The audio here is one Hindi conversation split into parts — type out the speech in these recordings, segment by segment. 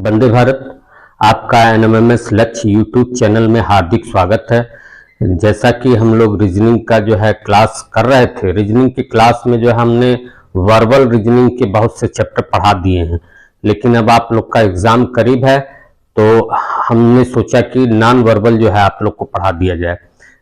वंदे भारत। आपका एनएमएमएस लक्ष्य यूट्यूब चैनल में हार्दिक स्वागत है। जैसा कि हम लोग रीजनिंग का जो है क्लास कर रहे थे, रीजनिंग की क्लास में जो है हमने वर्बल रीजनिंग के बहुत से चैप्टर पढ़ा दिए हैं, लेकिन अब आप लोग का एग्जाम करीब है तो हमने सोचा कि नॉन वर्बल जो है आप लोग को पढ़ा दिया जाए।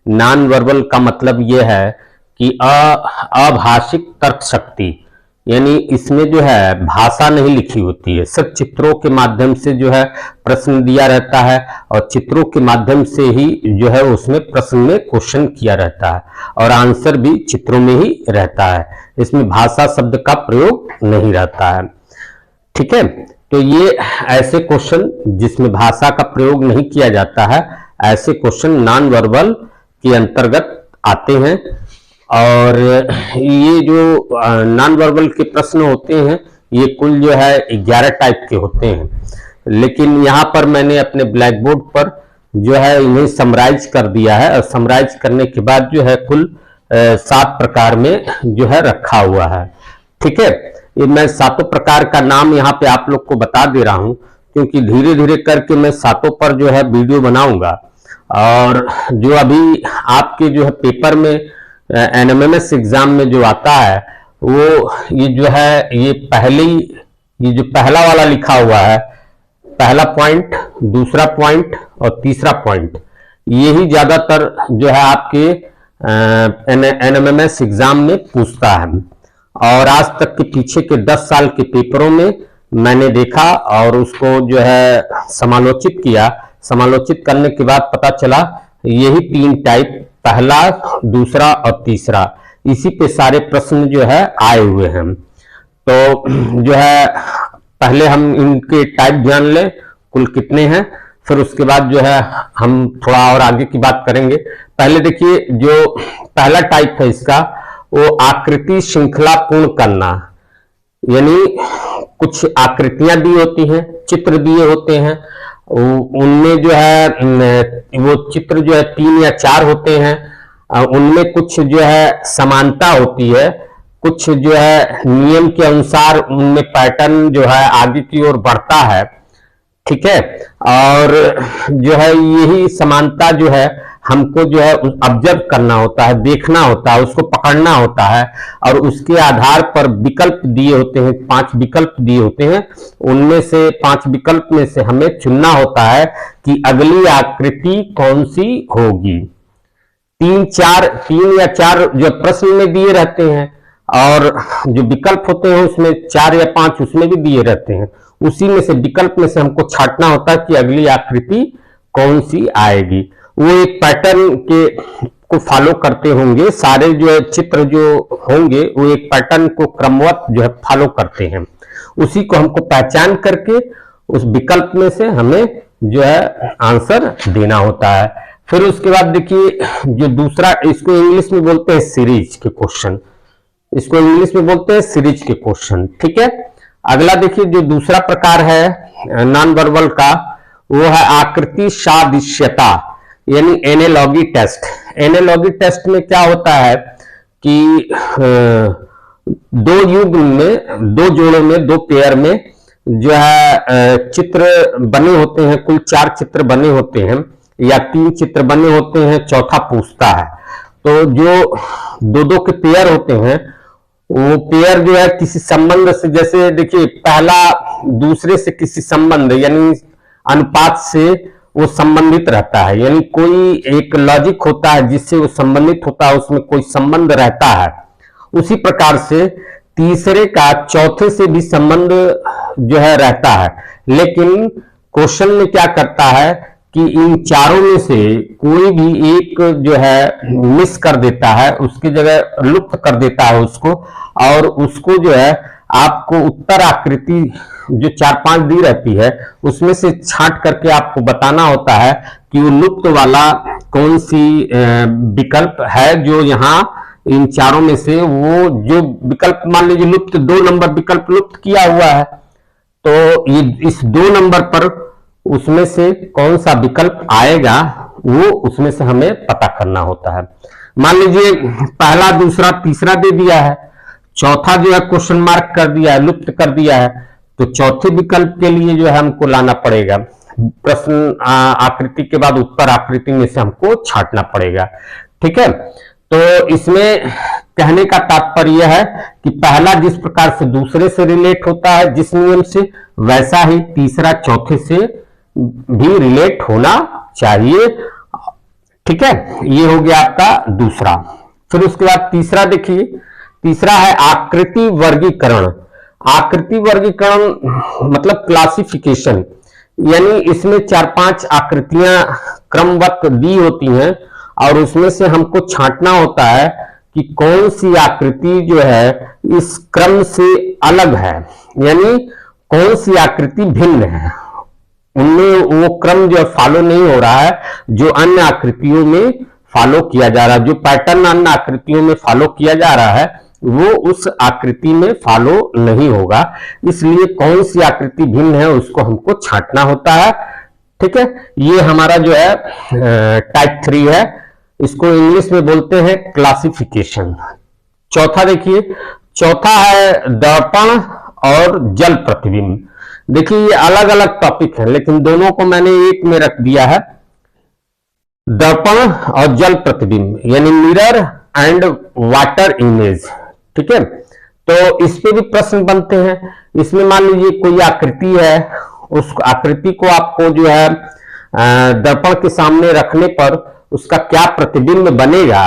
नॉन वर्बल का मतलब ये है कि अभाषिक तर्क शक्ति, यानी इसमें जो है भाषा नहीं लिखी होती है, सिर्फ चित्रों के माध्यम से जो है प्रश्न दिया रहता है और चित्रों के माध्यम से ही जो है उसमें प्रश्न में क्वेश्चन किया रहता है और आंसर भी चित्रों में ही रहता है। इसमें भाषा शब्द का प्रयोग नहीं रहता है। ठीक है, तो ये ऐसे क्वेश्चन जिसमें भाषा का प्रयोग नहीं किया जाता है, ऐसे क्वेश्चन नॉन वर्बल के अंतर्गत आते हैं। और ये जो नॉन वर्बल के प्रश्न होते हैं ये कुल जो है 11 टाइप के होते हैं, लेकिन यहाँ पर मैंने अपने ब्लैक बोर्ड पर जो है इन्हें समराइज कर दिया है और समराइज करने के बाद जो है कुल 7 प्रकार में जो है रखा हुआ है। ठीक है, ये मैं 7 प्रकार का नाम यहाँ पे आप लोग को बता दे रहा हूँ, क्योंकि धीरे धीरे करके मैं 7 पर जो है वीडियो बनाऊंगा। और जो अभी आपके जो है पेपर में एनएमएमएस एग्जाम में जो आता है वो ये जो है ये जो पहला वाला लिखा हुआ है, पहला पॉइंट, दूसरा पॉइंट और तीसरा पॉइंट, यही ज्यादातर जो है आपके एनएमएमएस एग्जाम में पूछता है। और आज तक के पीछे के 10 साल के पेपरों में मैंने देखा और उसको जो है समालोचित किया। समालोचित करने के बाद पता चला यही 3 टाइप, पहला, दूसरा और तीसरा, इसी पे सारे प्रश्न जो है आए हुए हैं। तो जो है पहले हम इनके टाइप जान लें कुल कितने हैं, फिर उसके बाद जो है हम थोड़ा और आगे की बात करेंगे। पहले देखिए, जो पहला टाइप है इसका वो आकृति श्रृंखला पूर्ण करना, यानी कुछ आकृतियां दी होती हैं, चित्र दिए होते हैं, उनमें जो है वो चित्र जो है 3 या 4 होते हैं, उनमें कुछ जो है समानता होती है, कुछ जो है नियम के अनुसार उनमें पैटर्न जो है आगे की ओर बढ़ता है। ठीक है, और जो है यही समानता जो है हमको जो है ऑब्जर्व करना होता है, देखना होता है, उसको पकड़ना होता है और उसके आधार पर विकल्प दिए होते हैं, 5 विकल्प दिए होते हैं, उनमें से 5 विकल्प में से हमें चुनना होता है कि अगली आकृति कौन सी होगी। 3 या 4 जो प्रश्न में दिए रहते हैं और जो विकल्प होते हैं उसमें 4 या 5 उसमें भी दिए रहते हैं, उसी में से विकल्प में से हमको छांटना होता है कि अगली आकृति कौन सी आएगी। वो एक पैटर्न के को फॉलो करते होंगे, सारे जो है चित्र जो होंगे वो एक पैटर्न को क्रमवत जो है फॉलो करते हैं, उसी को हमको पहचान करके उस विकल्प में से हमें जो है आंसर देना होता है। फिर उसके बाद देखिए जो दूसरा, इसको इंग्लिश में बोलते हैं सीरीज के क्वेश्चन, इसको इंग्लिश में बोलते हैं सीरीज के क्वेश्चन। ठीक है, अगला देखिए जो दूसरा प्रकार है नॉन वर्बल का, वो है आकृति सादृश्यता, यानी एनालॉजी टेस्ट। एनालॉजी टेस्ट में क्या होता है कि 2 युग्म में, 2 जोड़ों में, 2 पेयर में जो है चित्र बने होते हैं, कुल 4 चित्र बने होते हैं या 3 चित्र बने होते हैं, चौथा पूछता है। तो जो 2-2 के पेयर होते हैं वो पेयर जो है किसी संबंध से, जैसे देखिए पहला दूसरे से किसी संबंध यानी अनुपात से वो संबंधित रहता है, यानी कोई एक लॉजिक होता है जिससे वो संबंधित होता है, उसमें कोई संबंध रहता है। उसी प्रकार से तीसरे का चौथे से भी संबंध जो है रहता है, लेकिन क्वेश्चन में क्या करता है कि इन चारों में से कोई भी एक जो है मिस कर देता है, उसकी जगह लुप्त कर देता है उसको, और उसको जो है आपको उत्तर आकृति जो 4-5 दी रहती है उसमें से छांट करके आपको बताना होता है कि वो लुप्त वाला कौन सी विकल्प है जो यहाँ इन चारों में से, वो जो विकल्प मान लीजिए लुप्त 2 नंबर विकल्प लुप्त किया हुआ है, तो ये इस 2 नंबर पर उसमें से कौन सा विकल्प आएगा वो उसमें से हमें पता करना होता है। मान लीजिए पहला, दूसरा, तीसरा दे दिया है, चौथा जो है क्वेश्चन मार्क कर दिया है, लुप्त कर दिया है, तो चौथे विकल्प के लिए जो है हमको लाना पड़ेगा प्रश्न आकृति के बाद उत्तर आकृति में से हमको छांटना पड़ेगा। ठीक है, तो इसमें कहने का तात्पर्य है कि पहला जिस प्रकार से दूसरे से रिलेट होता है जिस नियम से, वैसा ही तीसरा चौथे से भी रिलेट होना चाहिए। ठीक है, ये हो गया आपका दूसरा। फिर उसके बाद तीसरा देखिए, तीसरा है आकृति वर्गीकरण। आकृति वर्गीकरण मतलब क्लासिफिकेशन, यानी इसमें 4-5 आकृतियां क्रमबद्ध दी होती हैं और उसमें से हमको छांटना होता है कि कौन सी आकृति जो है इस क्रम से अलग है, यानी कौन सी आकृति भिन्न है, उनमें वो क्रम जो फॉलो नहीं हो रहा है जो अन्य आकृतियों में फॉलो किया जा रहा है, जो पैटर्न अन्य आकृतियों में फॉलो किया जा रहा है वो उस आकृति में फॉलो नहीं होगा। इसलिए कौन सी आकृति भिन्न है उसको हमको छांटना होता है। ठीक है, ये हमारा जो है टाइप 3 है, इसको इंग्लिश में बोलते हैं क्लासिफिकेशन। चौथा देखिए, चौथा है दर्पण और जल प्रतिबिंब। देखिए ये अलग अलग टॉपिक है लेकिन दोनों को मैंने एक में रख दिया है, दर्पण और जल प्रतिबिंब, यानी मिरर एंड वाटर इमेज। ठीक है, तो इस पे भी प्रश्न बनते हैं। इसमें मान लीजिए कोई आकृति है, उस आकृति को आपको जो है दर्पण के सामने रखने पर उसका क्या प्रतिबिंब बनेगा,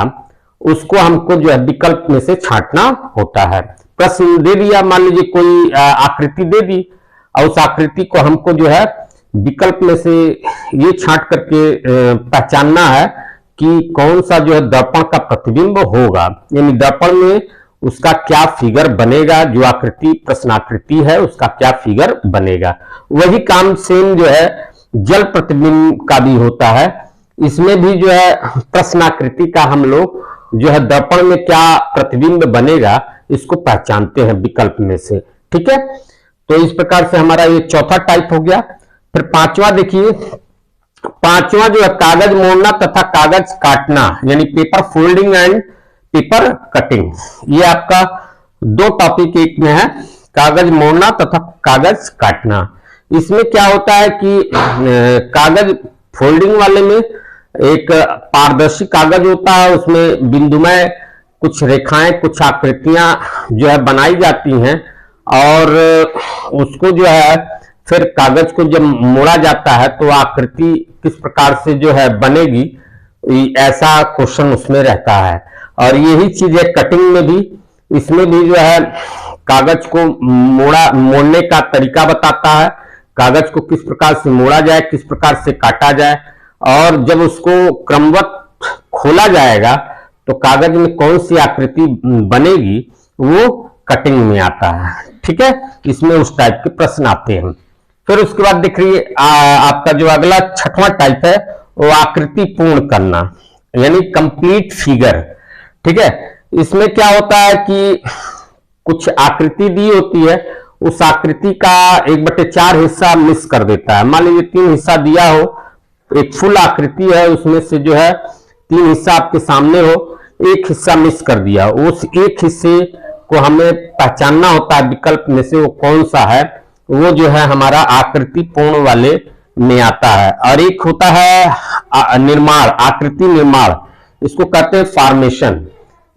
उसको हमको जो है विकल्प में से छांटना होता है। प्रश्न दे दिया, मान लीजिए कोई आकृति दे दी और उस आकृति को हमको जो है विकल्प में से ये छांट करके पहचानना है कि कौन सा जो है दर्पण का प्रतिबिंब होगा, यानी दर्पण में उसका क्या फिगर बनेगा, जो आकृति प्रश्न आकृति है उसका क्या फिगर बनेगा। वही काम सेम जो है जल प्रतिबिंब का भी होता है। इसमें भी जो है प्रश्न आकृति का हम लोग जो है दर्पण में क्या प्रतिबिंब बनेगा इसको पहचानते हैं विकल्प में से। ठीक है, तो इस प्रकार से हमारा ये चौथा टाइप हो गया। फिर पांचवा देखिए, पांचवा जो है कागज मोड़ना तथा कागज काटना, यानी paper folding and paper cutting. ये आपका दो टॉपिक एक में है, कागज मोड़ना तथा कागज काटना। इसमें क्या होता है कि कागज फोल्डिंग वाले में एक पारदर्शी कागज होता है, उसमें बिंदुमय कुछ रेखाएं कुछ आकृतियां जो है बनाई जाती हैं और उसको जो है फिर कागज को जब मोड़ा जाता है तो आकृति किस प्रकार से जो है बनेगी, ऐसा क्वेश्चन उसमें रहता है। और यही चीज है कटिंग में भी, इसमें भी जो है कागज को मोड़ने का तरीका बताता है, कागज को किस प्रकार से मोड़ा जाए, किस प्रकार से काटा जाए, और जब उसको क्रमवत खोला जाएगा तो कागज में कौन सी आकृति बनेगी वो कटिंग में आता है। ठीक है, इसमें उस टाइप के प्रश्न आते हैं। फिर उसके बाद देख रही आपका जो अगला छठवां टाइप है वो आकृति पूर्ण करना, यानी कंप्लीट फिगर। ठीक है, इसमें क्या होता है कि कुछ आकृति दी होती है, उस आकृति का 1/4 हिस्सा मिस कर देता है। मान लीजिए 3 हिस्सा दिया हो, एक फुल आकृति है उसमें से जो है 3 हिस्सा आपके सामने हो, एक हिस्सा मिस कर दिया, उस एक हिस्से को हमें पहचानना होता है विकल्प में से वो कौन सा है, वो जो है हमारा आकृति पूर्ण वाले में आता है। और एक होता है निर्माण, आकृति निर्माण, इसको कहते हैं फॉर्मेशन।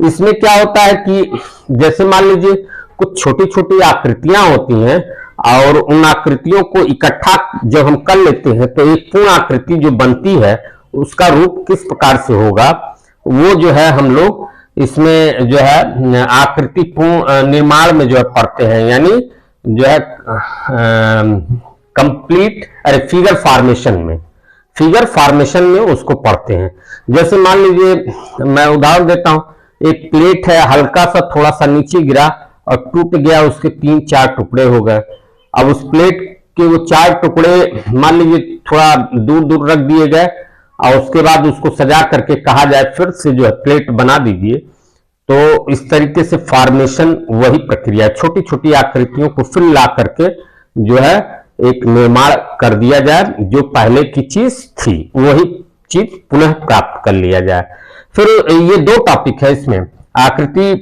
इसमें क्या होता है कि जैसे मान लीजिए कुछ छोटी छोटी आकृतियां होती हैं और उन आकृतियों को इकट्ठा जब हम कर लेते हैं तो एक पूर्ण आकृति जो बनती है उसका रूप किस प्रकार से होगा वो जो है हम लोग इसमें जो है आकृति पूर्ण निर्माण में जो है पढ़ते हैं, यानी जो है कंप्लीट फिगर फॉर्मेशन में, फिगर फॉर्मेशन में उसको पढ़ते हैं। जैसे मान लीजिए मैं उदाहरण देता हूं, एक प्लेट है, हल्का सा थोड़ा सा नीचे गिरा और टूट गया, उसके 3-4 टुकड़े हो गए। अब उस प्लेट के वो 4 टुकड़े मान लीजिए थोड़ा दूर दूर रख दिए गए और उसके बाद उसको सजा करके कहा जाए फिर से जो है प्लेट बना दीजिए, तो इस तरीके से फॉर्मेशन वही प्रक्रिया है, छोटी छोटी आकृतियों को फिर ला करके जो है एक निर्माण कर दिया जाए, जो पहले की चीज थी वही चीज पुनः प्राप्त कर लिया जाए। फिर ये 2 टॉपिक है इसमें, आकृति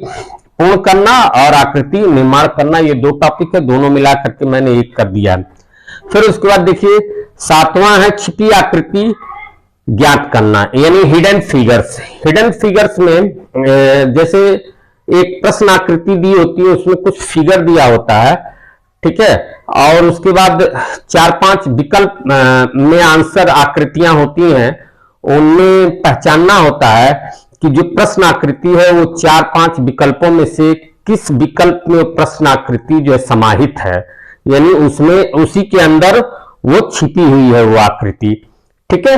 पूर्ण करना और आकृति निर्माण करना, ये दो टॉपिक है, दोनों मिला करके मैंने एक कर दिया। फिर उसके बाद देखिए 7वां है छिपी आकृति ज्ञात करना, यानी हिडन फिगर्स। हिडन फिगर्स में जैसे एक प्रश्न आकृति दी होती है, उसमें कुछ फिगर दिया होता है, ठीक है, और उसके बाद 4-5 विकल्प में आंसर आकृतियां होती हैं, उनमें पहचानना होता है कि जो प्रश्न आकृति है वो 4-5 विकल्पों में से किस विकल्प में प्रश्न आकृति जो है समाहित है, यानी उसमें उसी के अंदर वो छिपी हुई है वो आकृति, ठीक है।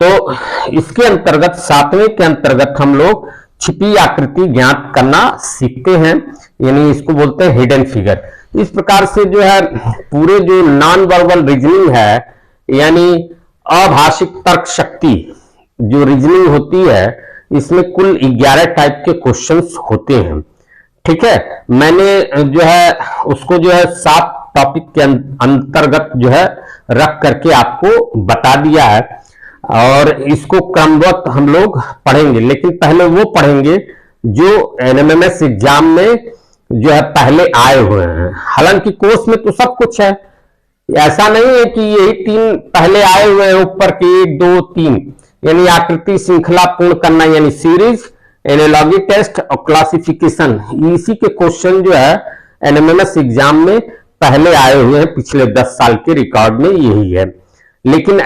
तो इसके अंतर्गत 7वें के अंतर्गत हम लोग छिपी आकृति ज्ञात करना सीखते हैं, यानी इसको बोलते हैं हिडन फिगर। इस प्रकार से जो है पूरे जो नॉन वर्बल रीजनिंग है, यानी अभाषिक तर्क शक्ति जो रीजनिंग होती है, इसमें कुल 11 टाइप के क्वेश्चंस होते हैं, ठीक है। मैंने जो है उसको जो है 7 टॉपिक के अंतर्गत जो है रख करके आपको बता दिया है, और इसको क्रमबद्ध हम लोग पढ़ेंगे, लेकिन पहले वो पढ़ेंगे जो एनएमएमएस एग्जाम में जो है पहले आए हुए हैं। हालांकि कोर्स में तो सब कुछ है, ऐसा नहीं है कि यही 3 पहले आए हुए हैं ऊपर के 1, 2, 3, यानी आकृति श्रृंखला पूर्ण करना यानी सीरीज, एनालॉजी टेस्ट और क्लासिफिकेशन, इसी के क्वेश्चन जो है एनएमएमएस एग्जाम में पहले आए हुए हैं, पिछले 10 साल के रिकॉर्ड में यही है। लेकिन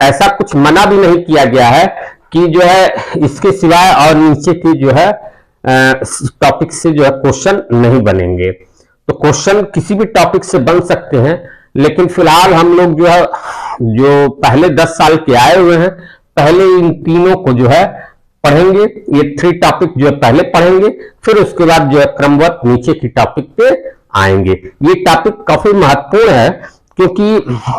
ऐसा कुछ मना भी नहीं किया गया है कि जो है इसके सिवाय और नीचे की जो है टॉपिक से जो है क्वेश्चन नहीं बनेंगे। तो क्वेश्चन किसी भी टॉपिक से बन सकते हैं, लेकिन फिलहाल हम लोग जो है जो पहले 10 साल के आए हुए हैं, पहले इन तीनों को जो है पढ़ेंगे। ये 3 टॉपिक जो है पहले पढ़ेंगे, फिर उसके बाद जो है क्रमवत नीचे की टॉपिक पे आएंगे। ये टॉपिक काफी महत्वपूर्ण है, क्योंकि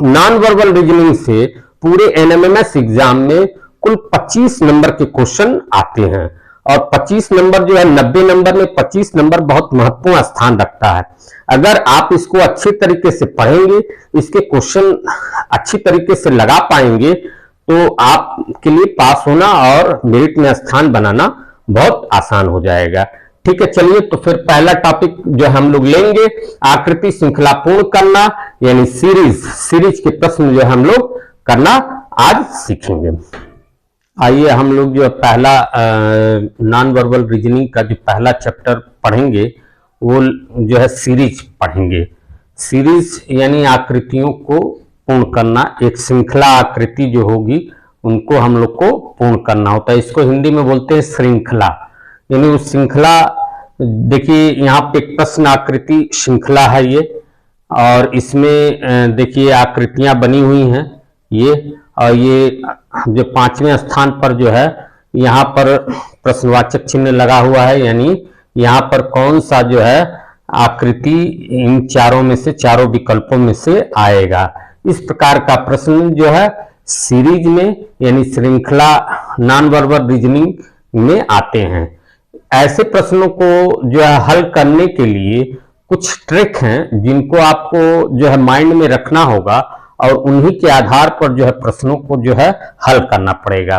नॉन वर्बल रीजनिंग से पूरे एनएमएमएस एग्जाम में कुल 25 नंबर के क्वेश्चन आते हैं, और 25 नंबर जो है 90 नंबर में 25 नंबर बहुत महत्वपूर्ण स्थान रखता है। अगर आप इसको अच्छे तरीके से पढ़ेंगे, इसके क्वेश्चन अच्छी तरीके से लगा पाएंगे, तो आपके लिए पास होना और मेरिट में स्थान बनाना बहुत आसान हो जाएगा। ठीक है, चलिए तो फिर पहला टॉपिक जो हम लोग लेंगे आकृति श्रृंखला पूर्ण करना, यानी सीरीज के प्रश्न जो हम लोग करना आज सीखेंगे। आइए हम लोग जो पहला नॉन वर्बल रीजनिंग का जो पहला चैप्टर पढ़ेंगे वो जो है सीरीज पढ़ेंगे। सीरीज यानी आकृतियों को पूर्ण करना, एक श्रृंखला आकृति जो होगी उनको हम लोग को पूर्ण करना होता है। इसको हिंदी में बोलते हैं श्रृंखला, यानी उस श्रृंखला, देखिए यहाँ पे प्रश्न आकृति श्रृंखला है ये, और इसमें देखिए आकृतियां बनी हुई हैं ये, और ये जो 5वें स्थान पर जो है यहाँ पर प्रश्नवाचक चिन्ह लगा हुआ है, यानी यहाँ पर कौन सा जो है आकृति इन चारों में से, चारों विकल्पों में से आएगा। इस प्रकार का प्रश्न जो है सीरीज में यानी श्रृंखला नॉन वर्बल रीजनिंग में आते हैं। ऐसे प्रश्नों को जो है हल करने के लिए कुछ ट्रिक हैं जिनको आपको जो है माइंड में रखना होगा, और उन्हीं के आधार पर जो है प्रश्नों को जो है हल करना पड़ेगा।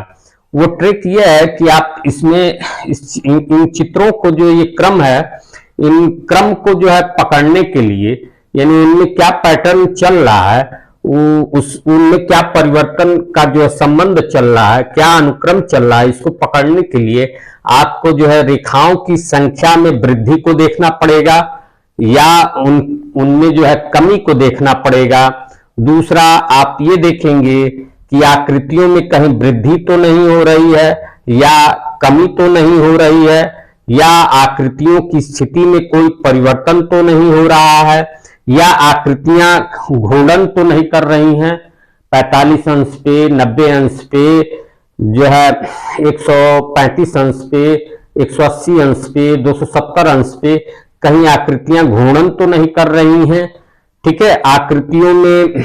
वो ट्रिक ये है कि आप इसमें इन चित्रों को, जो ये क्रम है, इन क्रम को जो है पकड़ने के लिए, यानी उनमें क्या पैटर्न चल रहा है, उनमें क्या परिवर्तन का जो संबंध चल रहा है, क्या अनुक्रम चल रहा है, इसको पकड़ने के लिए आपको जो है रेखाओं की संख्या में वृद्धि को देखना पड़ेगा, या उनमें जो है कमी को देखना पड़ेगा। दूसरा, आप ये देखेंगे कि आकृतियों में कहीं वृद्धि तो नहीं हो रही है, या कमी तो नहीं हो रही है, या आकृतियों की स्थिति में कोई परिवर्तन तो नहीं हो रहा है, या आकृतियां घूर्णन तो नहीं कर रही हैं। 45 अंश पे, 90 अंश पे, जो है 135 अंश पे, 180 अंश पे, 270 अंश पे कहीं आकृतियां घूर्णन तो नहीं कर रही हैं। ठीक है, आकृतियों में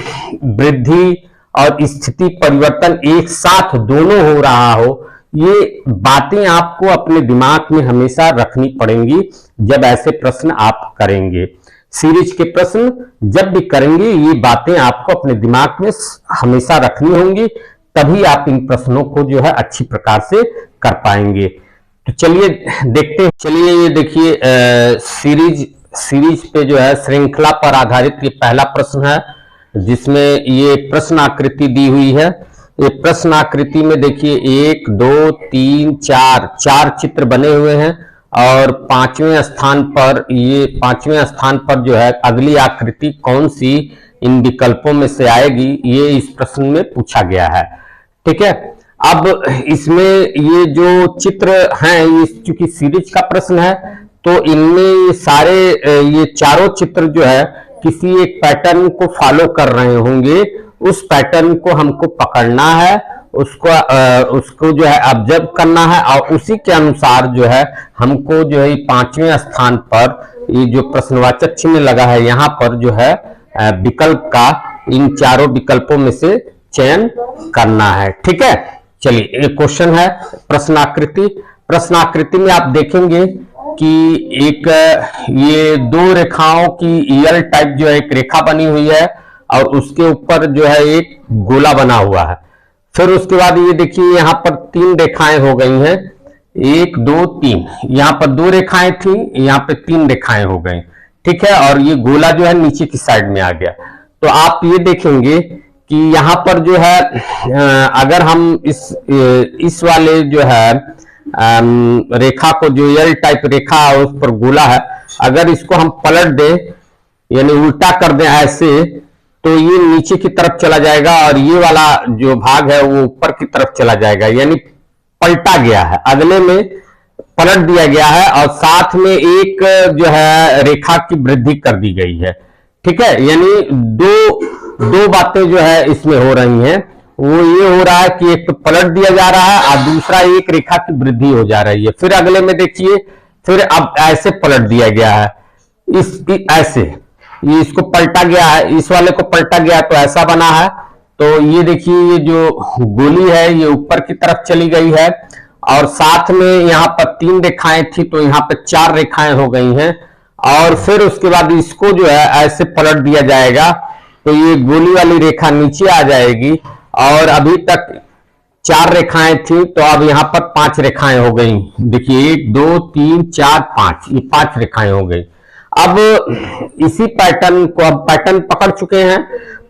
वृद्धि और स्थिति परिवर्तन एक साथ दोनों हो रहा हो, ये बातें आपको अपने दिमाग में हमेशा रखनी पड़ेंगी जब ऐसे प्रश्न आप करेंगे। सीरीज के प्रश्न जब भी करेंगे ये बातें आपको अपने दिमाग में हमेशा रखनी होंगी, तभी आप इन प्रश्नों को जो है अच्छी प्रकार से कर पाएंगे। तो चलिए देखते हैं। चलिए ये देखिए सीरीज पे जो है श्रृंखला पर आधारित ये पहला प्रश्न है, जिसमें ये प्रश्न आकृति दी हुई है। ये प्रश्न आकृति में देखिए 1 2 3 4 चित्र बने हुए हैं और पांचवें स्थान पर जो है अगली आकृति कौन सी इन विकल्पों में से आएगी, ये इस प्रश्न में पूछा गया है। ठीक है, अब इसमें ये जो चित्र हैं, ये चूंकि सीरीज का प्रश्न है तो इनमें ये सारे ये चारों चित्र जो है किसी एक पैटर्न को फॉलो कर रहे होंगे। उस पैटर्न को हमको पकड़ना है, उसको जो है ऑब्जर्व करना है और उसी के अनुसार जो है हमको जो है पांचवें स्थान पर ये जो प्रश्नवाचक चिन्ह लगा है यहाँ पर जो है विकल्प का इन चारों विकल्पों में से चयन करना है। ठीक है, चलिए एक क्वेश्चन है प्रश्नाकृति। प्रश्नाकृति में आप देखेंगे कि एक ये दो रेखाओं की एल टाइप जो है एक रेखा बनी हुई है और उसके ऊपर जो है एक गोला बना हुआ है। फिर उसके बाद ये देखिए यहाँ पर 3 रेखाएं हो गई हैं, 1 2 3। यहाँ पर 2 रेखाएं थी, यहाँ पे 3 रेखाएं हो गई। ठीक है, और ये गोला जो है नीचे की साइड में आ गया। तो आप ये देखेंगे कि यहाँ पर जो है अगर हम इस वाले जो है रेखा को, जो एल टाइप रेखा है उस पर गोला है, अगर इसको हम पलट दें यानी उल्टा कर दें ऐसे, तो ये नीचे की तरफ चला जाएगा और ये वाला जो भाग है वो ऊपर की तरफ चला जाएगा, यानी पलटा गया है, अगले में पलट दिया गया है और साथ में एक जो है रेखा की वृद्धि कर दी गई है। ठीक है, यानी दो बातें जो है इसमें हो रही हैं। वो ये हो रहा है कि एक तो पलट दिया जा रहा है और दूसरा एक रेखा की वृद्धि हो जा रही है। फिर अगले में देखिए, फिर अब ऐसे पलट दिया गया है, ऐसे ये इसको पलटा गया है, इस वाले को पलटा गया तो ऐसा बना है। तो ये देखिए ये जो गोली है ये ऊपर की तरफ चली गई है और साथ में यहाँ पर 3 रेखाएं थी तो यहाँ पर 4 रेखाएं हो गई हैं। और फिर उसके बाद इसको जो है ऐसे पलट दिया जाएगा तो ये गोली वाली रेखा नीचे आ जाएगी और अभी तक 4 रेखाएं थी तो अब यहाँ पर 5 रेखाएं हो गई। देखिए 1 2 3 4 5, ये 5 रेखाएं हो गई। अब इसी पैटर्न को अब पैटर्न पकड़ चुके हैं।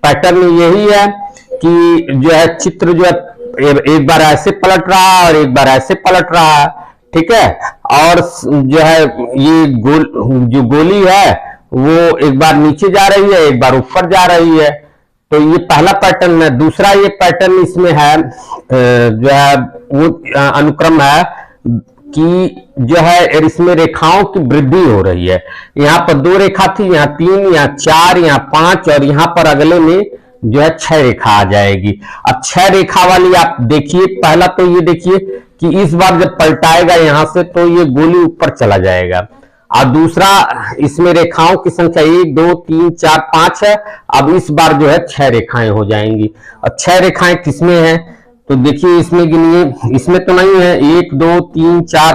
पैटर्न यही है कि जो है चित्र जो है एक बार ऐसे पलट रहा है और एक बार ऐसे पलट रहा है। ठीक है, और जो है ये जो गोली है वो एक बार नीचे जा रही है, एक बार ऊपर जा रही है। तो ये पहला पैटर्न है। दूसरा ये पैटर्न इसमें है जो है वो अनुक्रम है कि जो है इसमें रेखाओं की वृद्धि हो रही है। यहाँ पर 2 रेखा थी, यहाँ 3, यहाँ 4, यहाँ 5 और यहाँ पर अगले में जो है 6 रेखा आ जाएगी। अब 6 रेखा वाली आप देखिए, पहला तो ये देखिए कि इस बार जब पलटाएगा यहां से तो ये गोली ऊपर चला जाएगा और दूसरा इसमें रेखाओं की संख्या 1 2 3 4 5 है। अब इस बार जो है 6 रेखाएं हो जाएंगी। और 6 रेखाएं किसमें हैं तो देखिए इसमें गिनिए, इसमें तो नहीं है। 1 2 3 4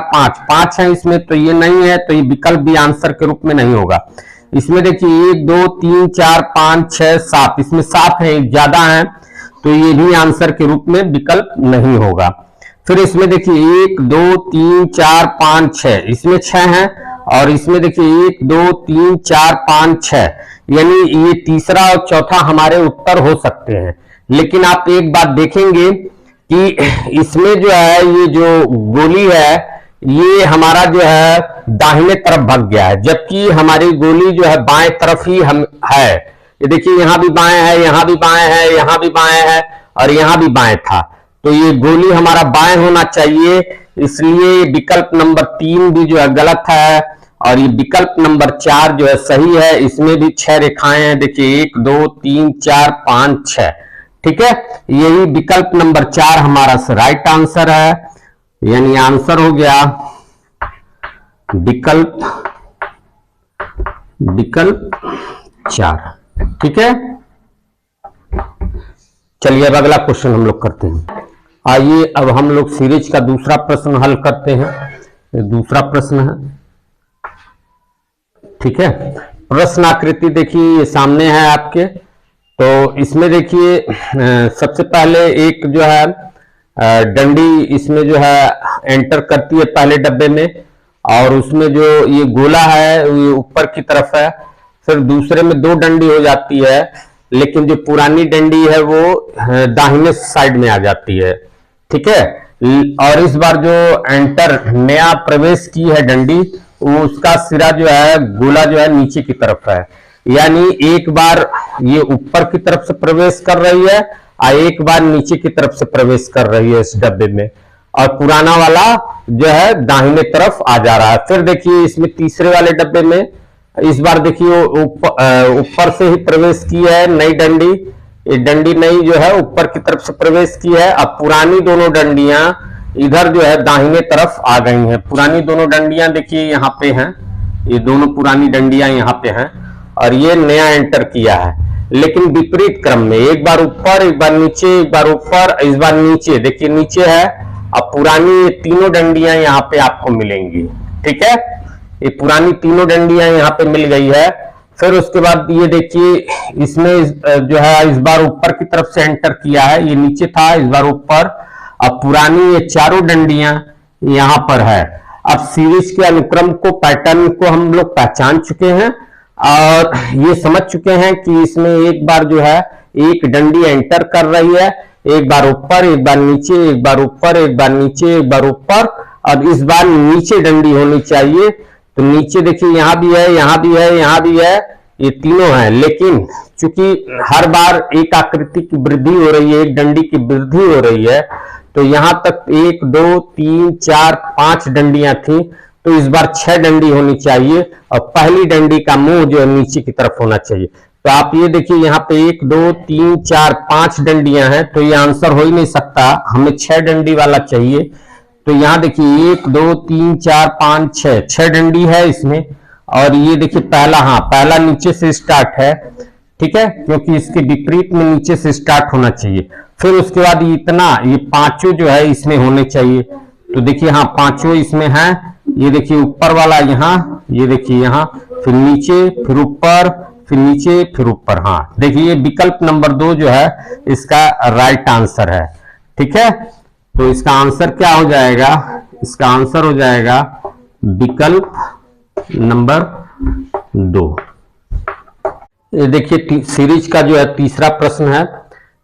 5 है इसमें, तो ये नहीं है, तो ये विकल्प भी आंसर के रूप में नहीं होगा। इसमें देखिए 1 2 3 4 5 6 7, इसमें 7 है, ज्यादा है, तो ये भी आंसर के रूप में विकल्प नहीं होगा। फिर इसमें देखिए 1 2 3 4 5 6, इसमें 6 है और इसमें देखिए 1 2 3 4 5 6, यानी ये तीसरा और चौथा हमारे उत्तर हो सकते हैं। लेकिन आप एक बात देखेंगे कि इसमें जो है ये जो गोली है ये हमारा जो है दाहिने तरफ भाग गया है, जबकि हमारी गोली जो है बाएं तरफ ही हम है। ये देखिए यहाँ भी बाएं है, यहाँ भी बाएं है, यहाँ भी बाएं है और यहाँ भी बाएं था, तो ये गोली हमारा बाएं होना चाहिए। इसलिए विकल्प नंबर 3 भी जो है गलत है और ये विकल्प नंबर 4 जो है सही है। इसमें भी 6 रेखाएं हैं, देखिए 1 2 3 4 5 6। ठीक है, यही विकल्प नंबर 4 हमारा राइट आंसर है, यानी आंसर हो गया विकल्प 4। ठीक है, चलिए अब अगला क्वेश्चन हम लोग करते हैं। आइए अब हम लोग सीरीज का दूसरा प्रश्न हल करते हैं। ये दूसरा प्रश्न है। ठीक है, प्रश्न आकृति देखिए ये सामने है आपके। तो इसमें देखिए सबसे पहले एक जो है डंडी इसमें जो है एंटर करती है पहले डब्बे में, और उसमें जो ये गोला है ये ऊपर की तरफ है। फिर दूसरे में 2 डंडी हो जाती है, लेकिन जो पुरानी डंडी है वो दाहिने साइड में आ जाती है। ठीक है, और इस बार जो एंटर नया प्रवेश की है डंडी, वो उसका सिरा जो है गोला जो है नीचे की तरफ है, यानी एक बार ये ऊपर की तरफ से प्रवेश कर रही है और एक बार नीचे की तरफ से प्रवेश कर रही है इस डब्बे में, और पुराना वाला जो है दाहिने तरफ आ जा रहा है। फिर देखिए इसमें तीसरे वाले डब्बे में इस बार देखिए ऊपर से ही प्रवेश की है नई डंडी, ये डंडी नई जो है ऊपर की तरफ से प्रवेश की है। अब पुरानी दोनों डंडियां इधर जो है दाहिने तरफ आ गई हैं। पुरानी दोनों डंडियां देखिए यहाँ पे हैं, ये दोनों पुरानी डंडियां यहाँ पे हैं, और ये नया एंटर किया है, लेकिन विपरीत क्रम में, एक बार ऊपर एक बार नीचे, एक बार ऊपर इस बार नीचे। देखिए नीचे है, अब पुरानी ये तीनों डंडियां यहाँ पे आपको मिलेंगी। ठीक है, ये पुरानी तीनों डंडियां यहाँ पे मिल गई है। फिर उसके बाद ये देखिए इसमें जो है इस बार ऊपर की तरफ से एंटर किया है, ये नीचे था इस बार ऊपर। अब पुरानी ये चारों डंडियां यहाँ पर है। अब सीरीज के अनुक्रम को, पैटर्न को हम लोग पहचान चुके हैं और ये समझ चुके हैं कि इसमें एक बार जो है एक डंडी एंटर कर रही है, एक बार ऊपर एक बार नीचे, एक बार ऊपर एक बार नीचे, एक बार ऊपर, और इस बार नीचे डंडी होनी चाहिए। तो नीचे देखिए यहाँ भी है, यहाँ भी है, यहाँ भी है, ये तीनों है, लेकिन चूंकि हर बार एक आकृति की वृद्धि हो रही है, एक डंडी की वृद्धि हो रही है, तो यहां तक 1 2 3 4 5 डंडियां थी, तो इस बार 6 डंडी होनी चाहिए, और पहली डंडी का मुंह जो है नीचे की तरफ होना चाहिए। तो आप ये देखिए यहाँ पे 1 2 3 4 5 डंडियां हैं, तो ये आंसर हो ही नहीं सकता, हमें 6 डंडी वाला चाहिए। तो यहाँ देखिए 1 2 3 4 5 6, 6 डंडी है इसमें। और ये देखिए पहला, हाँ पहला नीचे से स्टार्ट है, ठीक है, क्योंकि इसके विपरीत में नीचे से स्टार्ट होना चाहिए। फिर उसके बाद इतना, ये पांचों जो है इसमें होने चाहिए। तो देखिए हाँ पांचों इसमें है, ये देखिए ऊपर वाला यहाँ, ये देखिए यहाँ, फिर नीचे, फिर ऊपर, फिर नीचे, फिर ऊपर। हाँ देखिए विकल्प नंबर 2 जो है इसका राइट आंसर है। ठीक है, तो इसका आंसर क्या हो जाएगा, इसका आंसर हो जाएगा विकल्प नंबर 2। ये देखिए सीरीज का जो है तीसरा प्रश्न है।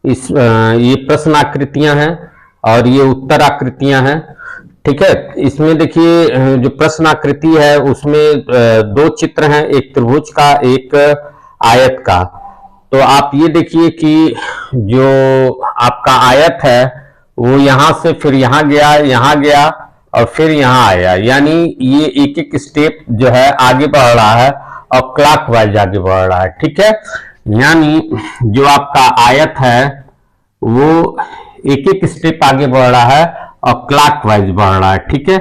ये प्रश्न आकृतियां हैं और ये उत्तर आकृतियां हैं। ठीक है, इसमें देखिए जो प्रश्न आकृति है उसमें 2 चित्र हैं, एक त्रिभुज का, एक आयत का। तो आप ये देखिए कि जो आपका आयत है वो यहां से फिर यहां गया और फिर यहां आया, यानी ये एक एक स्टेप जो है आगे बढ़ रहा है और क्लॉकवाइज आगे बढ़ रहा है। ठीक है, यानी जो आपका आयत है वो एक एक स्टेप आगे बढ़ रहा है और क्लॉकवाइज बढ़ रहा है। ठीक है,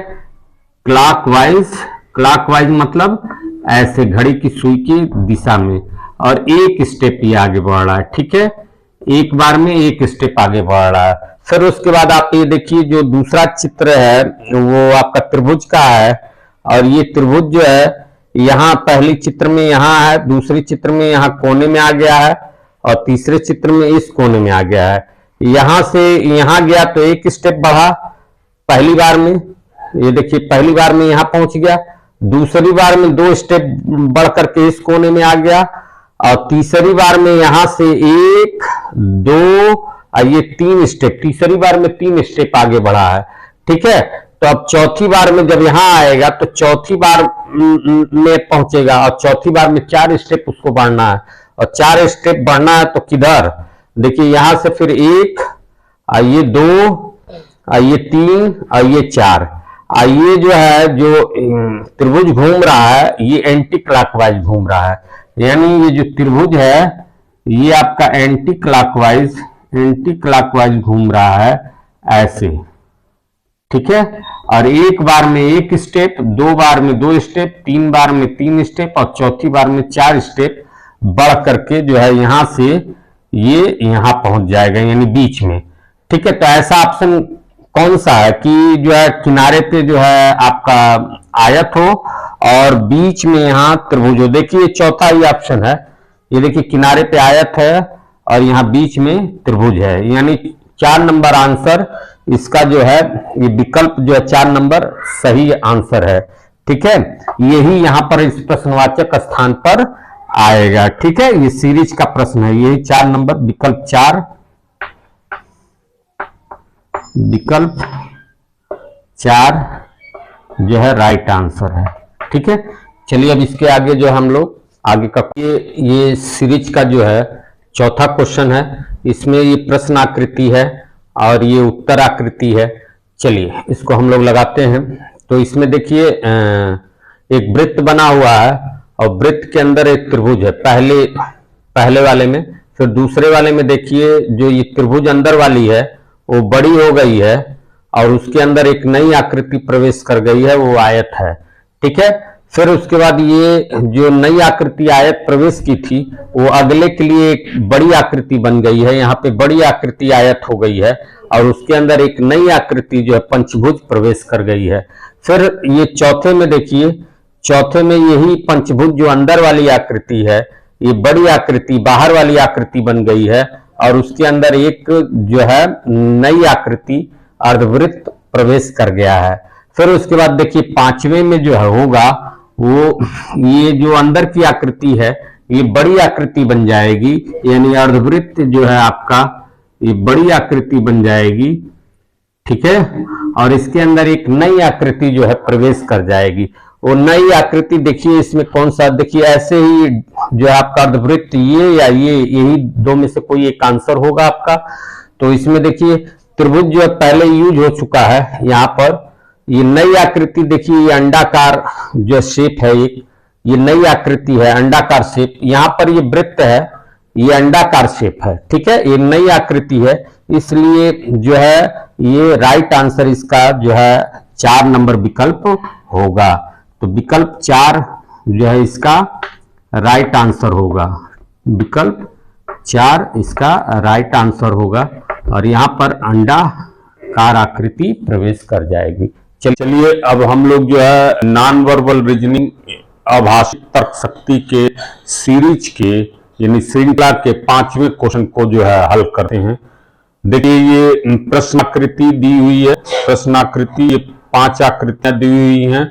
क्लॉकवाइज मतलब ऐसे घड़ी की सुई की दिशा में, और एक स्टेप ये आगे बढ़ रहा है। ठीक है, एक बार में एक स्टेप आगे बढ़ रहा है। फिर उसके बाद आप ये देखिए जो दूसरा चित्र है वो आपका त्रिभुज का है, और ये त्रिभुज जो है यहाँ पहली चित्र में यहाँ है, दूसरी चित्र में यहाँ कोने में आ गया है, और तीसरे चित्र में इस कोने में आ गया है। यहां से यहां गया तो एक स्टेप बढ़ा पहली बार में, ये देखिए पहली बार में यहां पहुंच गया, दूसरी बार में 2 स्टेप बढ़ करके इस कोने में आ गया, और तीसरी बार में यहां से 1 2 और ये 3 स्टेप, तीसरी बार में 3 स्टेप आगे बढ़ा है। ठीक है, तो अब चौथी बार में जब यहां आएगा तो चौथी बार में पहुंचेगा, और चौथी बार में 4 स्टेप उसको बढ़ना है, और 4 स्टेप बढ़ना है तो किधर, देखिए यहां से फिर 1 और ये 2 और ये 3 और ये 4, और ये जो है जो त्रिभुज घूम रहा है ये एंटी क्लॉकवाइज घूम रहा है, यानी ये जो त्रिभुज है ये आपका एंटी क्लॉकवाइज घूम रहा है ऐसे। ठीक है, और एक बार में 1 स्टेप, 2 बार में 2 स्टेप, 3 बार में 3 स्टेप, और चौथी बार में 4 स्टेप बढ़ करके जो है यहां से ये यहां पहुंच जाएगा, यानी बीच में। ठीक है, तो ऐसा ऑप्शन कौन सा है कि जो है किनारे पे जो है आपका आयत हो और बीच में यहां त्रिभुज हो। देखिए चौथा ही ऑप्शन है, ये देखिए किनारे पे आयत है और यहां बीच में त्रिभुज है, यानी 4 नंबर आंसर इसका जो है, ये विकल्प जो है 4 नंबर सही आंसर है। ठीक है, यही यहां पर इस प्रश्नवाचक स्थान पर आएगा। ठीक है, ये सीरीज का प्रश्न है, यही 4 नंबर विकल्प 4, विकल्प 4 जो है राइट आंसर है। ठीक है, चलिए अब इसके आगे जो हम लोग आगे का ये सीरीज का जो है चौथा क्वेश्चन है। इसमें ये प्रश्न आकृति है और ये उत्तर आकृति है। चलिए इसको हम लोग लगाते हैं। तो इसमें देखिए एक वृत्त बना हुआ है और वृत्त के अंदर एक त्रिभुज है, पहले वाले में। फिर दूसरे वाले में देखिए जो ये त्रिभुज अंदर वाली है वो बड़ी हो गई है और उसके अंदर एक नई आकृति प्रवेश कर गई है, वो आयत है। ठीक है, फिर उसके बाद ये जो नई आकृति आयत प्रवेश की थी वो अगले के लिए एक बड़ी आकृति बन गई है। यहाँ पे बड़ी आकृति आयत हो गई है और उसके अंदर एक नई आकृति जो है पंचभुज प्रवेश कर गई है। फिर ये चौथे में देखिए, चौथे में यही पंचभुज जो अंदर वाली आकृति है, ये बड़ी आकृति बाहर वाली आकृति बन गई है और उसके अंदर एक जो है नई आकृति अर्धवृत्त प्रवेश कर गया है। फिर उसके बाद देखिए पांचवें में जो है होगा वो ये जो अंदर की आकृति है ये बड़ी आकृति बन जाएगी, यानी अर्धवृत्त जो है आपका ये बड़ी आकृति बन जाएगी। ठीक है, और इसके अंदर एक नई आकृति जो है प्रवेश कर जाएगी। वो नई आकृति देखिए इसमें कौन सा, देखिए ऐसे ही जो है आपका अर्धवृत्त ये या ये, यही दो में से कोई एक आंसर होगा आपका। तो इसमें देखिए त्रिभुज जो है पहले यूज हो चुका है, यहाँ पर ये नई आकृति देखिए ये अंडाकार जो शेप है, एक ये नई आकृति है अंडाकार शेप। यहाँ पर ये वृत्त है, ये अंडाकार शेप है। ठीक है, ये नई आकृति है, इसलिए जो है ये राइट आंसर इसका जो है 4 नंबर विकल्प होगा। तो विकल्प 4 जो है इसका राइट आंसर होगा, विकल्प 4 इसका राइट आंसर होगा और यहां पर अंडाकार आकृति प्रवेश कर जाएगी। चलिए अब हम लोग जो है नॉन वर्बल रीजनिंग अभाषित तर्क शक्ति के सीरीज के यानी श्रृंखला के 5वें क्वेश्चन को जो है हल करते हैं। देखिए ये प्रश्नाकृति दी हुई है, प्रश्नाकृति ये 5 आकृतियां दी हुई हैं।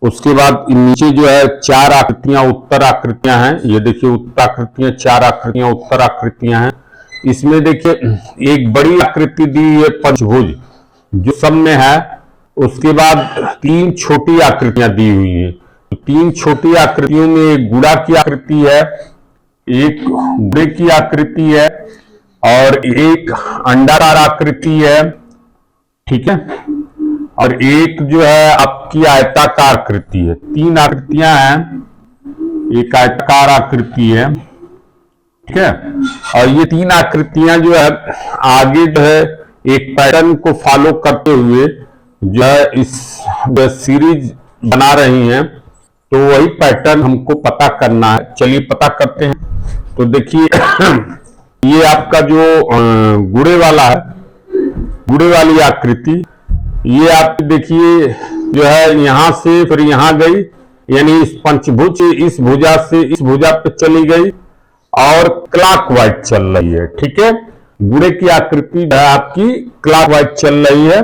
उसके बाद नीचे जो है 4 आकृतियां उत्तर आकृतियां हैं। ये देखिए उत्तर आकृतियां, 4 आकृतियां उत्तर आकृतियां हैं। इसमें देखिए एक बड़ी आकृति दी है पंचभुज जो सब में है। उसके बाद 3 छोटी आकृतियां दी हुई हैं। तो 3 छोटी आकृतियों में एक गुड़ा की आकृति है, एक गुड़े की आकृति है और एक अंडाकार आकृति है। ठीक है, और एक जो है आपकी आयताकार आकृति है। 3 आकृतियां हैं, एक आयताकार आकृति है। ठीक है, और ये 3 आकृतियां जो है आगे जो है एक पैटर्न को फॉलो करते हुए जो है इस सीरीज बना रही हैं। तो वही पैटर्न हमको पता करना है। चलिए पता करते हैं। तो देखिए ये आपका जो गुड़े वाला है, गुड़े वाली आकृति, ये आप देखिए जो है यहां से फिर यहां गई, यानी इस पंचभुज इस भुजा से इस भुजा पे चली गई और क्लॉकवाइज चल रही है। ठीक है, गुड़े की आकृति आपकी क्लॉकवाइज चल रही है,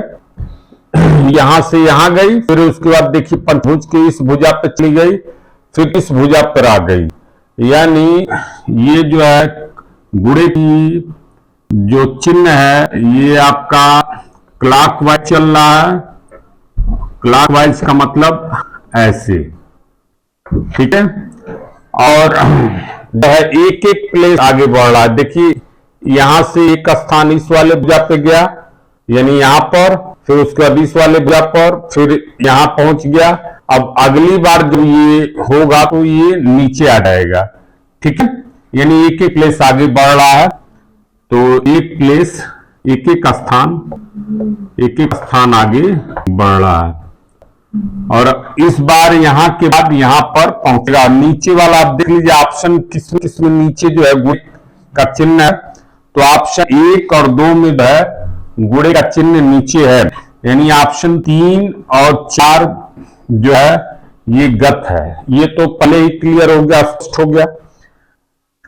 यहां से यहां गई, फिर उसके बाद देखिए पंचभुज के इस भुजा पे चली गई, फिर इस भुजा पर आ गई। यानी ये जो है गुड़े की जो चिन्ह है ये आपका क्लॉकवाइज चल रहा है। क्लॉकवाइज का मतलब ऐसे। ठीक है, और एक एक प्लेस आगे बढ़ रहा है। देखिए यहां से एक स्थान इस वाले भुजा पे गया, यानी यहां पर, फिर उसके बाद इस वाले भुजा पर, फिर यहां पहुंच गया। अब अगली बार जब ये होगा तो ये नीचे आ जाएगा। ठीक है, यानी एक एक प्लेस आगे बढ़ रहा है। तो एक प्लेस एक एक स्थान आगे बढ़ रहा है और इस बार यहां के बाद यहां पर पहुंचेगा। नीचे वाला आप देख लीजिए ऑप्शन किसमें नीचे जो है गुड़े का चिन्ह है। तो ऑप्शन 1 और 2 में जो है गुड़े का चिन्ह नीचे है, यानी ऑप्शन 3 और 4 जो है ये गलत है। ये तो पहले ही क्लियर हो गया, स्पष्ट हो गया।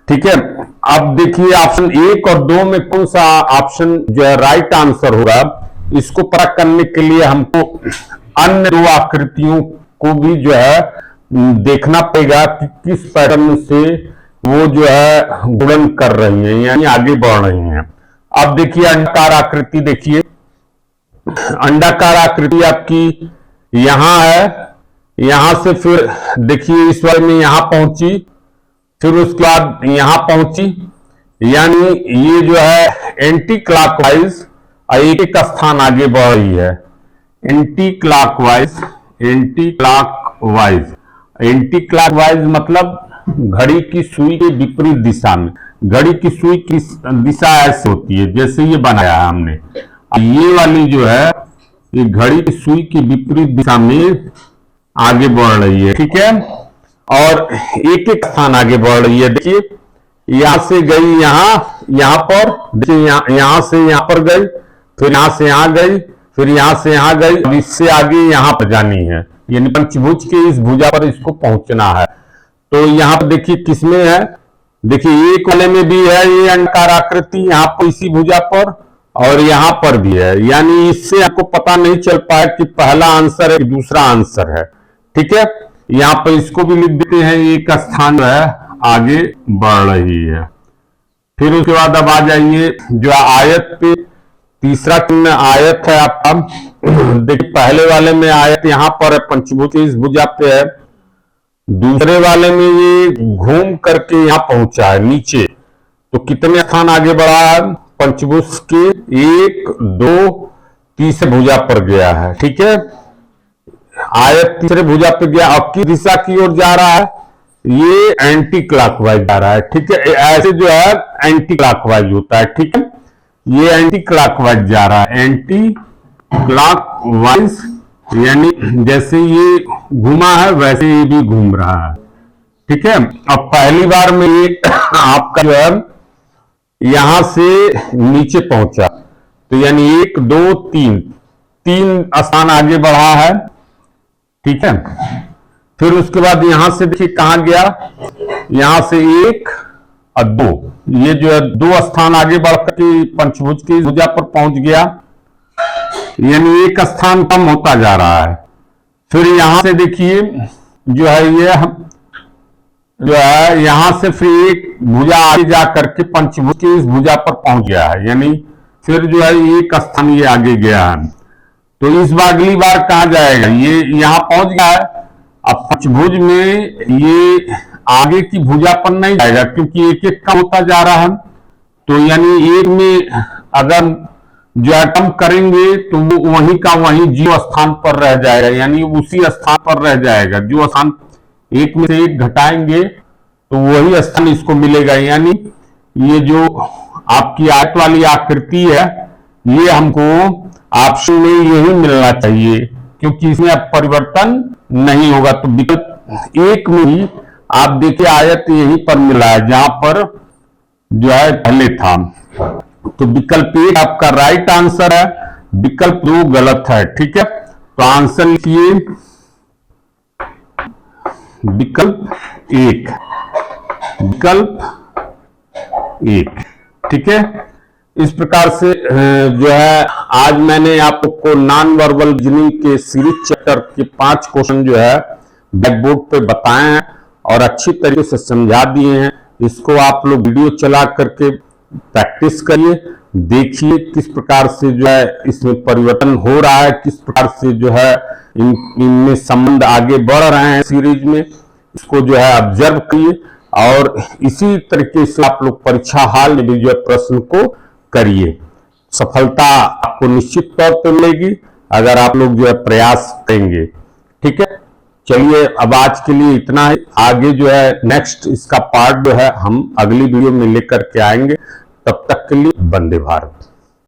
ठीक है, अब देखिए ऑप्शन 1 और 2 में कौन सा ऑप्शन जो है राइट आंसर होगा, इसको परख करने के लिए हमको अन्य 2 आकृतियों को भी जो है देखना पड़ेगा कि किस पैटर्न से वो जो है गुणन कर रही हैं, यानी आगे बढ़ रही हैं। अब देखिए अंडाकार आकृति, देखिए अंडाकार आकृति आपकी यहां है, यहां से फिर देखिए इस वाले में यहां पहुंची, फिर उसके बाद यहां पहुंची, यानी ये जो है एंटी क्लॉकवाइज एक एक स्थान आगे बढ़ रही है। Anti clockwise, anti clockwise, anti clockwise मतलब घड़ी की सुई के विपरीत दिशा में। घड़ी की सुई की दिशा ऐसे होती है जैसे ये बनाया है हमने, ये वाली जो है ये घड़ी की सुई की विपरीत दिशा में आगे बढ़ रही है, ठीक है। और एक एक स्थान आगे बढ़ रही है। देखिए यहां से गई यहां पर, देखिए यहां से यहां पर गई, फिर यहां से यहां गई, फिर यहां से यहां गई, अब इससे आगे यहां पर जानी है, यानी पंचभुज के इस भुजा पर इसको पहुंचना है। तो यहां पर देखिए किसमें है, देखिए एक वाले में भी है ये अंडाकार आकृति, यहां पर इसी भुजा पर, और यहां पर भी है, यानी इससे आपको पता नहीं चल पाया कि पहला आंसर है कि दूसरा आंसर है, ठीक है। यहां पर इसको भी लिख देते हैं, एक स्थान जो है आगे बढ़ रही है। फिर उसके बाद अब आ जाइए जो आयत पे, तीसरा चिन्ह आयत है आपका। देखिए पहले वाले में आयत यहां पर है, पंचभुज इस भुजा पे है, दूसरे वाले में ये घूम करके यहां पहुंचा है नीचे, तो कितने स्थान आगे बढ़ा है पंचभुज के, 1 2 तीसरे भुजा पर गया है, ठीक है। आयत तीसरे भुजा पे गया, अब किस दिशा की ओर जा रहा है, ये एंटी क्लॉकवाइज जा रहा है, ठीक है। ऐसे जो है एंटी क्लॉकवाइज होता है, ठीक है। ये एंटी क्लॉकवाइज जा रहा है, एंटी क्लॉकवाइज, यानी जैसे ये घूमा है वैसे ये भी घूम रहा है, ठीक है। अब पहली बार में ये आपका जो है यहां से नीचे पहुंचा, तो यानी 1 2 3 स्थान आगे बढ़ा है, ठीक है। फिर उसके बाद यहां से देखिए कहां गया, यहां से 1 और 2, ये जो है 2 स्थान आगे बढ़कर के पंचभुज की भुजा पर पहुंच गया, यानी एक स्थान कम होता जा रहा है। फिर यहां से देखिए जो है ये जो है यहां से फिर एक भुजा आगे जा करके पंचभुज की इस भुजा पर पहुंच गया है, यानी फिर जो है एक स्थान ये आगे गया है। तो इस बार अगली बार कहां जाएगा, ये यहां पहुंच गया है। अब पंचभुज में ये आगे की भुजा पर नहीं जाएगा क्योंकि एक एक कम होता जा रहा है, तो यानी एक में अगर जो है कम करेंगे तो वो वहीं का वहीं 0 स्थान पर रह जाएगा, यानी उसी स्थान पर रह जाएगा। जो स्थान एक में से एक घटाएंगे तो वही स्थान इसको मिलेगा, यानी ये जो आपकी आयत वाली आकृति है ये हमको ऑप्शन में यही मिलना चाहिए, क्योंकि इसमें अब परिवर्तन नहीं होगा। तो विकल्प 1 में ही आप देखिए आयत यहीं पर मिला है जहां पर जो है पहले था, तो विकल्प 1 आपका राइट आंसर है, विकल्प 2 गलत है, ठीक है। तो आंसर लिखिए विकल्प 1, विकल्प 1, ठीक है। इस प्रकार से जो है आज मैंने आपको नॉन वर्बल रीजनिंग के सीरीज चैप्टर के 5 क्वेश्चन जो है ब्लैक बोर्ड पे बताए हैं और अच्छी तरीके से समझा दिए हैं। इसको आप लोग वीडियो चला करके प्रैक्टिस करिए, देखिए किस प्रकार से जो है इसमें परिवर्तन हो रहा है, किस प्रकार से जो है इनमें संबंध आगे बढ़ रहे हैं सीरीज में, इसको जो है ऑब्जर्व करिए और इसी तरीके से आप लोग परीक्षा हॉल में भी जो है प्रश्न को करिए। सफलता आपको निश्चित तौर पर मिलेगी अगर आप लोग जो है प्रयास करेंगे, ठीक है। चलिए अब आज के लिए इतना ही, आगे जो है नेक्स्ट इसका पार्ट जो है हम अगली वीडियो में लेकर के आएंगे। तब तक के लिए वंदे भारत।